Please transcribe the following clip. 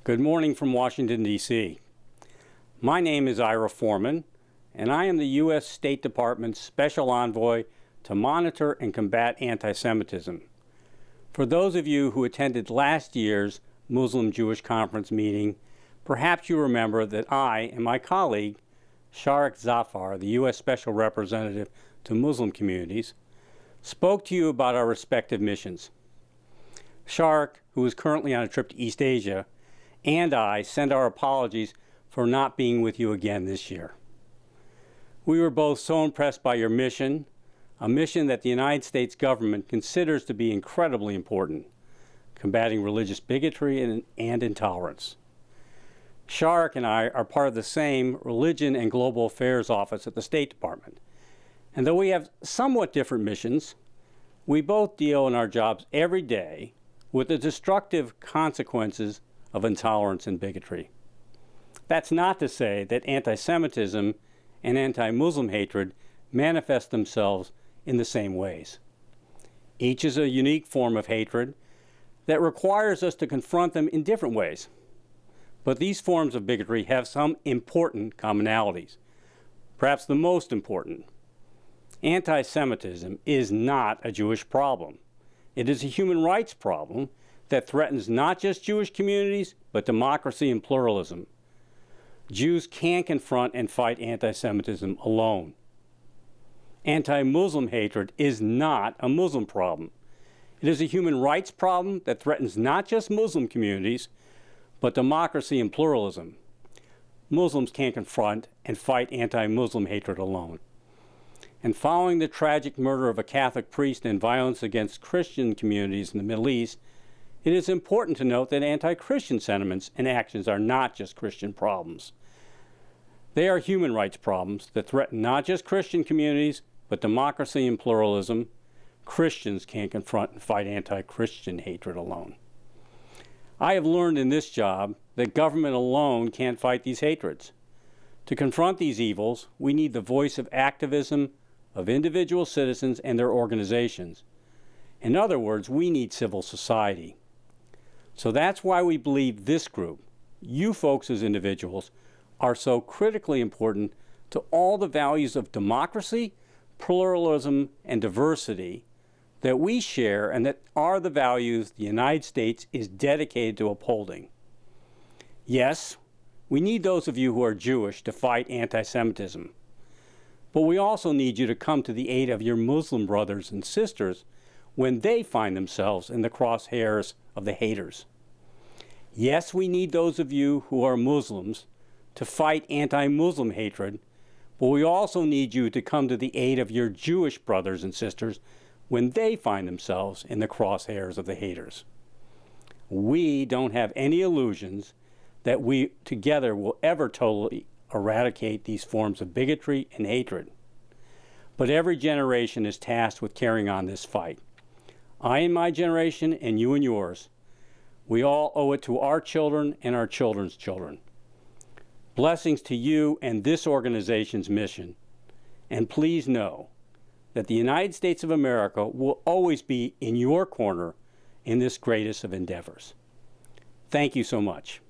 Good morning from Washington, D.C. My name is Ira Forman, and I am the U.S. State Department's Special Envoy to monitor and combat anti-Semitism. For those of you who attended last year's Muslim-Jewish Conference meeting, perhaps you remember that I and my colleague, Sharik Zafar, the U.S. Special Representative to Muslim communities, spoke to you about our respective missions. Sharik, who is currently on a trip to East Asia, and I send our apologies for not being with you again this year. We were both so impressed by your mission, a mission that the United States government considers to be incredibly important, combating religious bigotry and intolerance. Sharik and I are part of the same Religion and Global Affairs Office at the State Department. And though we have somewhat different missions, we both deal in our jobs every day with the destructive consequences of intolerance and bigotry. That's not to say that anti-Semitism and anti-Muslim hatred manifest themselves in the same ways. Each is a unique form of hatred that requires us to confront them in different ways. But these forms of bigotry have some important commonalities, perhaps the most important. Anti-Semitism is not a Jewish problem. It is a human rights problem that threatens not just Jewish communities, but democracy and pluralism. Jews can't confront and fight anti-Semitism alone. Anti-Muslim hatred is not a Muslim problem. It is a human rights problem that threatens not just Muslim communities, but democracy and pluralism. Muslims can't confront and fight anti-Muslim hatred alone. And following the tragic murder of a Catholic priest and violence against Christian communities in the Middle East, it is important to note that anti-Christian sentiments and actions are not just Christian problems. They are human rights problems that threaten not just Christian communities, but democracy and pluralism. Christians can't confront and fight anti-Christian hatred alone. I have learned in this job that government alone can't fight these hatreds. To confront these evils, we need the voice of activism of individual citizens and their organizations. In other words, we need civil society. So that's why we believe this group, you folks as individuals, are so critically important to all the values of democracy, pluralism, and diversity that we share and that are the values the United States is dedicated to upholding. Yes, we need those of you who are Jewish to fight anti-Semitism, but we also need you to come to the aid of your Muslim brothers and sisters when they find themselves in the crosshairs of the haters. Yes, we need those of you who are Muslims to fight anti-Muslim hatred, but we also need you to come to the aid of your Jewish brothers and sisters when they find themselves in the crosshairs of the haters. We don't have any illusions that we together will ever totally eradicate these forms of bigotry and hatred. But every generation is tasked with carrying on this fight. I in my generation and you in yours. We all owe it to our children and our children's children. Blessings to you and this organization's mission. And please know that the United States of America will always be in your corner in this greatest of endeavors. Thank you so much.